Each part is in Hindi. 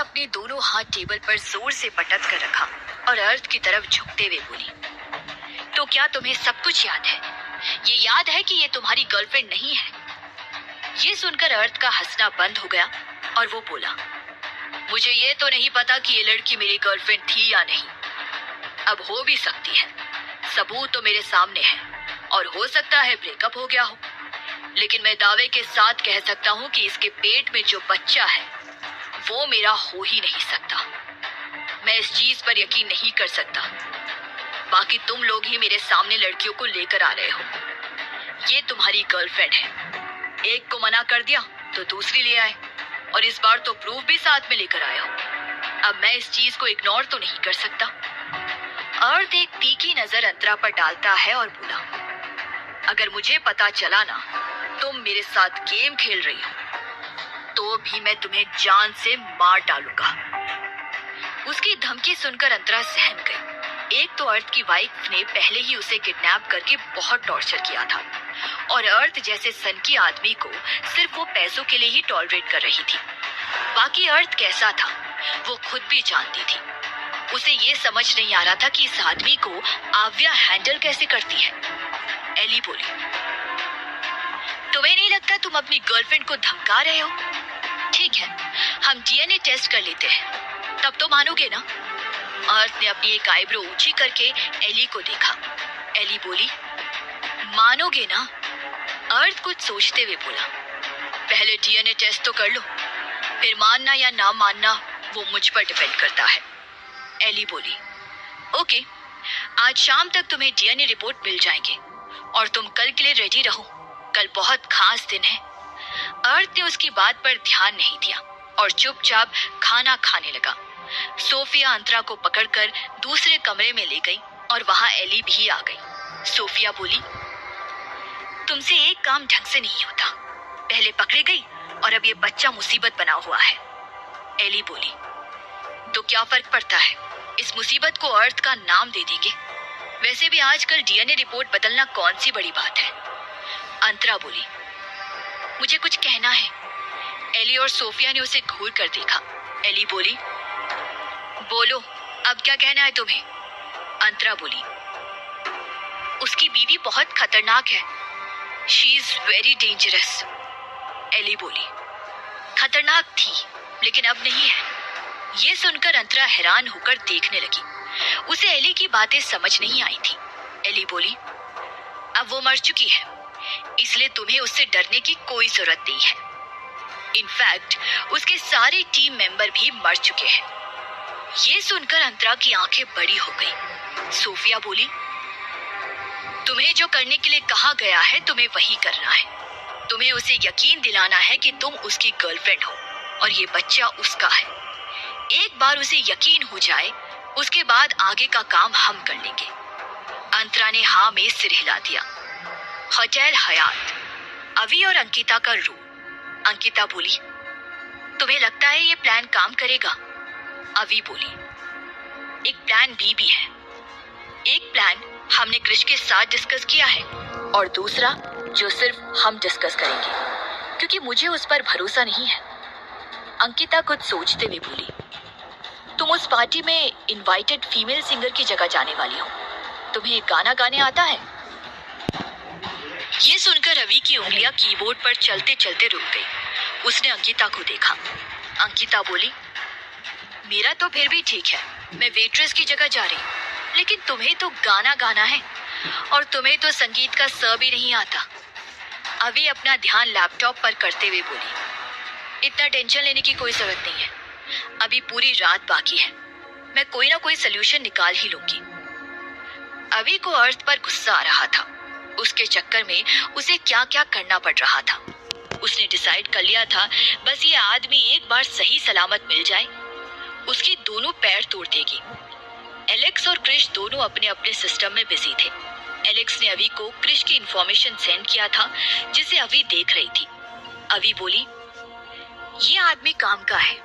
अपने दोनों हाथ टेबल पर जोर से पटक कर रखा और अर्थ की तरफ झुकते हुए बोली, तो क्या तुम्हें सब कुछ याद है? ये याद है कि ये तुम्हारी गर्लफ्रेंड नहीं है? ये सुनकर अर्थ का हंसना बंद हो गया और वो बोला, मुझे ये तो नहीं पता कि ये लड़की मेरी गर्लफ्रेंड थी या नहीं। अब हो भी सकती है, सबूत तो मेरे सामने है और हो सकता है ब्रेकअप हो गया हो, लेकिन मैं दावे के साथ कह सकता हूँ कि इसके पेट में जो बच्चा है वो मेरा हो ही नहीं सकता। मैं इस चीज पर यकीन नहीं कर सकता। बाकी तुम लोग ही मेरे सामने लड़कियों को लेकर आ रहे हो। ये तुम्हारी गर्लफ्रेंड है, एक को मना कर दिया तो दूसरी ले आए और इस बार तो प्रूफ भी साथ में लेकर आया हो। अब मैं इस चीज को इग्नोर तो नहीं कर सकता। अर्थ एक तीखी नजर अंतरा पर डालता है और बोला, अगर मुझे पता चला ना तुम मेरे साथ गेम खेल रही हो तो भी मैं तुम्हें जान से मार डालूंगा। उसकी धमकी सुनकर अंतरा सहम गई। एक तो अर्थ की वाइफ ने पहले ही उसे किडनैप करके बहुत टॉर्चर किया था और अर्थ जैसे सनकी आदमी को सिर्फ वो पैसों के लिए ही टॉलरेट कर रही थी। बाकी अर्थ कैसा था वो खुद भी जानती थी। उसे ये समझ नहीं आ रहा था कि इस आदमी को आव्या हैंडल कैसे करती है। एली बोली, तुम्हें नहीं लगता तुम अपनी गर्लफ्रेंड को धमका रहे हो? ठीक है, हम डीएनए टेस्ट कर लेते हैं, तब तो मानोगे ना? अर्थ ने अपनी एक आईब्रो ऊंची करके एली को देखा। एली बोली, मानोगे ना? अर्थ कुछ सोचते हुए बोला, पहले डीएनए टेस्ट तो कर लो, फिर मानना या ना मानना वो मुझ पर डिपेंड करता है। एली बोली, ओके, आज शाम तक तुम्हें डीएनए रिपोर्ट मिल जाएंगे और तुम कल के लिए रेडी रहो, कल बहुत खास दिन है। अर्थ ने उसकी बात पर ध्यान नहीं दिया और चुपचाप खाना खाने लगा। सोफिया अंतरा को पकड़कर दूसरे कमरे में ले गई और वहां एली भी आ गई। सोफिया बोली, तुमसे एक काम ढंग से नहीं होता, पहले पकड़ी गई और अब ये बच्चा मुसीबत बना हुआ है। एली बोली, तो क्या फर्क पड़ता है, इस मुसीबत को अर्थ का नाम दे देंगे। वैसे भी आजकल डीएनए रिपोर्ट बदलना कौन सी बड़ी बात है। अंतरा बोली, मुझे कुछ कहना है। एली और सोफिया ने उसे घूर कर देखा। एली बोली, बोलो, अब क्या कहना है तुम्हें? अंतरा बोली, उसकी बीवी बहुत खतरनाक है, शी इज वेरी डेंजरस। एली बोली, खतरनाक थी लेकिन अब नहीं है। ये सुनकर अंतरा हैरान होकर देखने लगी। उसे एली की बातें समझ नहीं आई थी। एली बोली, अब वो मर चुकी है, इसलिए तुम्हें उससे डरने की कोई जरूरत नहीं है। इनफैक्ट उसके सारे टीम मेंबर भी मर चुके हैं। ये सुनकर अंतरा की आंखें बड़ी हो गई। सोफिया बोली, तुम्हें जो करने के लिए कहा गया है तुम्हें वही करना है। तुम्हें उसे यकीन दिलाना है कि तुम उसकी गर्लफ्रेंड हो और ये बच्चा उसका है। एक बार उसे यकीन हो जाए उसके बाद आगे का काम हम कर लेंगे। अंतरा ने हाँ में सिर हिला दिया। होटल हयात, अवी और अंकिता का रूम। अंकिता बोली, तुम्हें लगता है ये प्लान काम करेगा? अवी बोली, एक प्लान बी भी है। एक प्लान हमने क्रिश के साथ डिस्कस किया है और दूसरा जो सिर्फ हम डिस्कस करेंगे, क्योंकि मुझे उस पर भरोसा नहीं है। अंकिता कुछ सोचते हुए बोली, तुम उस पार्टी में इनवाइटेड फीमेल सिंगर की जगह जाने वाली हो, तुम्हें गाना गाने आता है? ये सुनकर रवि की उंगलियां कीबोर्ड पर चलते चलते रुक गई। उसने अंकिता को देखा। अंकिता बोली, मेरा तो फिर भी ठीक है, मैं वेट्रेस की जगह जा रही हूँ, लेकिन तुम्हें तो गाना गाना है और तुम्हें तो संगीत का स भी नहीं आता। अभी अपना ध्यान लैपटॉप पर करते हुए बोली, इतना टेंशन लेने की कोई जरूरत नहीं है, अभी पूरी रात बाकी है, मैं कोई ना कोई सोल्यूशन निकाल ही लूंगी। अभी को अर्थ पर गुस्सा आ रहा था। उसके चक्कर में उसे क्या क्या करना पड़ रहा था। उसने डिसाइड कर लिया था बस ये आदमी एक बार सही सलामत मिल जाए, उसकी दोनों पैर तोड़ देगी। एलेक्स और क्रिश दोनों अपने अपने सिस्टम में बिजी थे। एलेक्स ने अवी को क्रिश की इंफॉर्मेशन सेंड किया था जिसे अवी देख रही थी। अवी बोली, ये आदमी काम का है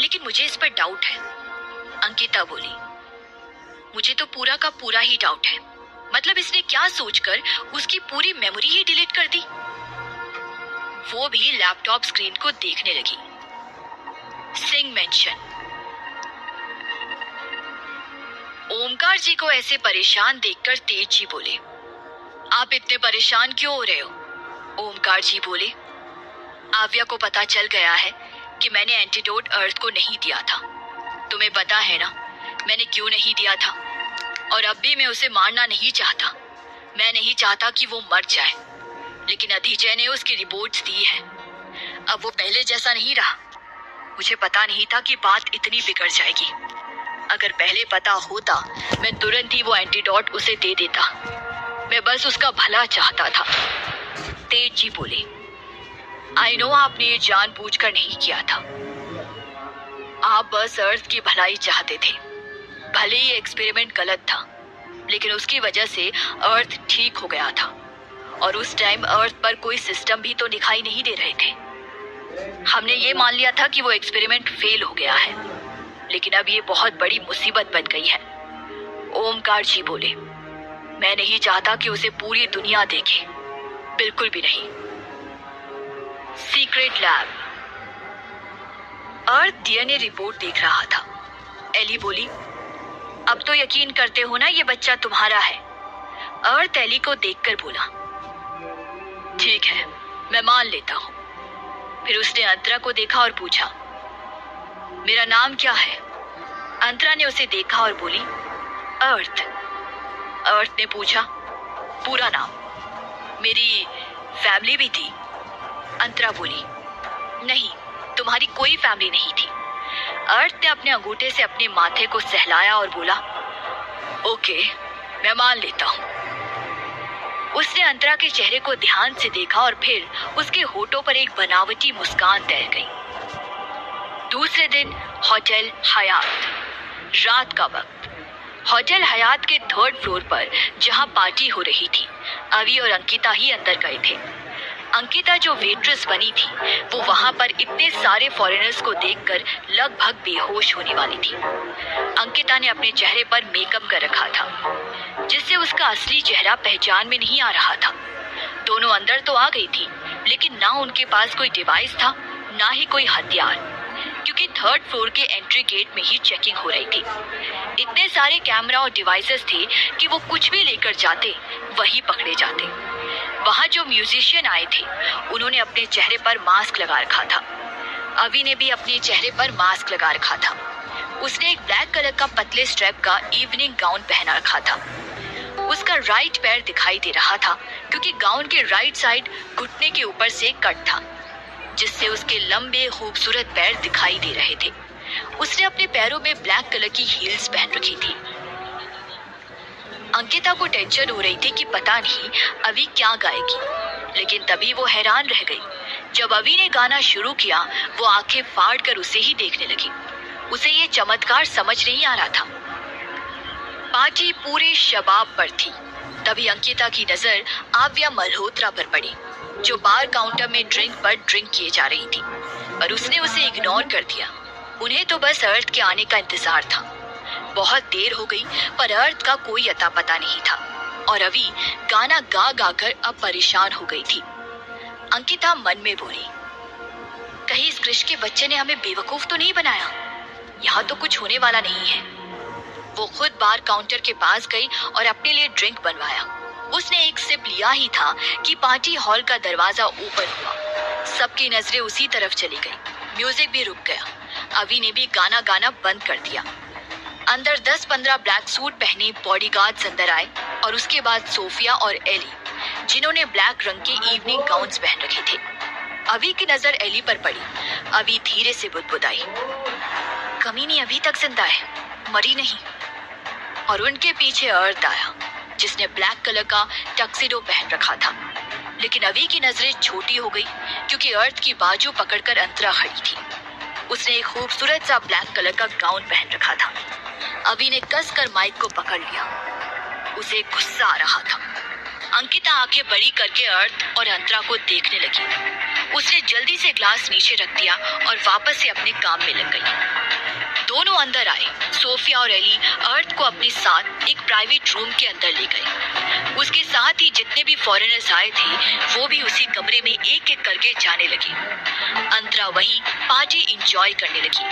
लेकिन मुझे इस पर डाउट है। अंकिता बोली, मुझे तो पूरा का पूरा ही डाउट है, मतलब इसने क्या सोचकर उसकी पूरी मेमोरी ही डिलीट कर दी। वो भी लैपटॉप स्क्रीन को देखने लगी। सिंग मेंशन, ओमकार जी को ऐसे परेशान देखकर तेज जी बोले, आप इतने परेशान क्यों हो रहे हो? ओमकार जी बोले, आव्या को पता चल गया है कि मैंने एंटीडोट अर्थ को नहीं दिया था। तुम्हें पता है ना मैंने क्यों नहीं दिया था? और अब भी मैं उसे मारना नहीं चाहता। मैं नहीं चाहता कि वो मर जाए, लेकिन अधीजय ने उसकी रिपोर्ट्स दी है। अब वो पहले जैसा नहीं रहा। मुझे पता नहीं था कि बात इतनी बिगड़ जाएगी। अगर पहले पता होता मैं तुरंत ही वो एंटीडोट उसे दे देता। मैं बस उसका भला चाहता था। तेज जी बोले, आई नो आपने ये जानबूझकर नहीं किया था। आप बस अर्थ की भलाई चाहते थे। भले ही एक्सपेरिमेंट गलत था, लेकिन उसकी वजह से अर्थ ठीक हो गया था। और उस टाइम अर्थ पर कोई सिस्टम भी तो दिखाई नहीं दे रहे थे। हमने ये मान लिया था कि वो एक्सपेरिमेंट फेल हो गया है, लेकिन अब ये बहुत बड़ी मुसीबत बन गई है। ओमकार जी बोले, मैं नहीं चाहता कि उसे पूरी दुनिया देखे, बिल्कुल भी नहीं। Secret lab. अर्थ डीएनए रिपोर्ट देख रहा था। एली बोली, अब तो यकीन करते हो ना ये बच्चा तुम्हारा है? अर्थ एली को देखकर बोला, ठीक है मैं मान लेता हूं। फिर उसने अंतरा को देखा और पूछा, मेरा नाम क्या है? अंतरा ने उसे देखा और बोली, अर्थ। अर्थ ने पूछा, पूरा नाम? मेरी फैमिली भी थी? अंतरा बोली, नहीं तुम्हारी कोई फैमिली नहीं थी। अर्थ ने अपने अंगूठे से अपने माथे को सहलाया और बोला, ओके मैं मान लेता हूं। उसने अंतरा के चेहरे को ध्यान से देखा और फिर उसके होठों पर एक बनावटी मुस्कान तैर गई। दूसरे दिन होटल हयात, रात का वक्त। होटल हयात के 3rd फ्लोर पर जहां पार्टी हो रही थी, अवी और अंकिता ही अंदर गए थे। अंकिता जो वेट्रेस बनी थी, वो वहां पर इतने सारे फॉरेनर्स को देखकर लगभग बेहोश होने वाली थी। अंकिता ने अपने चेहरे पर मेकअप कर रखा था, जिससे उसका असली चेहरा पहचान में नहीं आ रहा था। दोनों अंदर तो आ गई थी, लेकिन ना उनके पास कोई डिवाइस था, ना ही कोई हथियार, क्योंकि 3rd फ्लोर के एंट्री गेट में ही चेकिंग हो रही थी। इतने सारे कैमरा और डिवाइसेस थे कि वो कुछ भी लेकर जाते वही पकड़े जाते। वहां जो म्यूजिशियन आए थे, उन्होंने अपने चेहरे पर मास्क लगा रखा था। अवी ने भी अपने चेहरे पर मास्क लगा रखा था। उसने एक ब्लैक कलर का पतले स्ट्रैप का इवनिंग गाउन पहना रखा था। उसका राइट पैर दिखाई दे रहा था, क्योंकि गाउन के राइट साइड घुटने के ऊपर से कट था, जिससे उसके लंबे खूबसूरत पैर दिखाई दे रहे थे। उसने अपने पैरों में ब्लैक कलर की हील्स पहन रखी थी। अंकिता को टेंशन हो रही थी कि पता नहीं अवी क्या गाएगी, लेकिन तभी वो हैरान रह गई। जब अवी ने गाना शुरू किया, वो आंखें फाड़ कर उसे ही देखने लगी। उसे ये चमत्कार समझ नहीं आ रहा था। पार्टी पूरे शबाब पर थी। तभी अंकिता की नजर आव्या मल्होत्रा पर पड़ी, जो बार काउंटर में ड्रिंक पर ड्रिंक किए जा रही थी, पर उसने उसे इग्नोर कर दिया। उन्हें तो बस अर्थ के आने का इंतजार था। बहुत देर हो गई, पर अर्थ का कोई अता पता नहीं था, और अवी गाना गा गा कर अब परेशान हो गई थी। अंकिता मन में बोली, कहीं इस कृष के बच्चे ने हमें बेवकूफ तो नहीं बनाया? यहाँ तो कुछ होने वाला नहीं है। वो खुद बार काउंटर के पास गई और अपने लिए ड्रिंक बनवाया। उसने एक सिप लिया ही था कि पार्टी हॉल का दरवाजा ऊपर हुआ। सबकी नजरें उसी तरफ चली गई। म्यूजिक भी रुक गया। अवी ने भी गाना गाना बंद कर दिया। अंदर 10-15 ब्लैक सूट पहने बॉडीगार्ड्स अंदर आए, और उसके बाद सोफिया और एली, जिन्होंने ब्लैक रंग के इवनिंग गाउन्स पहन रखे थे। अवी की नजर एली पर पड़ी। अवी धीरे से बुदबुदाई, कमीनी अभी तक जिंदा है, मरी नहीं। और उनके पीछे अर्थ आया, जिसने ब्लैक कलर का टक्सिडो पहन रखा था। लेकिन अवी की नजरें छोटी हो गई, क्योंकि अर्थ की बाजू पकड़कर अंतरा खड़ी थी। उसने एक खूबसूरत सा ब्लैक कलर का गाउन पहन रखा था। अवी ने कसकर माइक को पकड़ लिया। उसे गुस्सा आ रहा था। अंकिता आंखें बड़ी करके अर्थ और अंतरा को देखने लगी। उसने जल्दी से ग्लास नीचे रख दिया और वापस से अपने काम में लग गई। दोनों अंदर आए। सोफिया और एली अर्थ को अपने साथ एक प्राइवेट रूम के अंदर ले गए। उसके साथ ही जितने भी फॉरेनर्स आए थे, वो भी उसी कमरे में एक एक करके जाने लगे। अंतरा वहीं पार्टी एंजॉय करने लगी।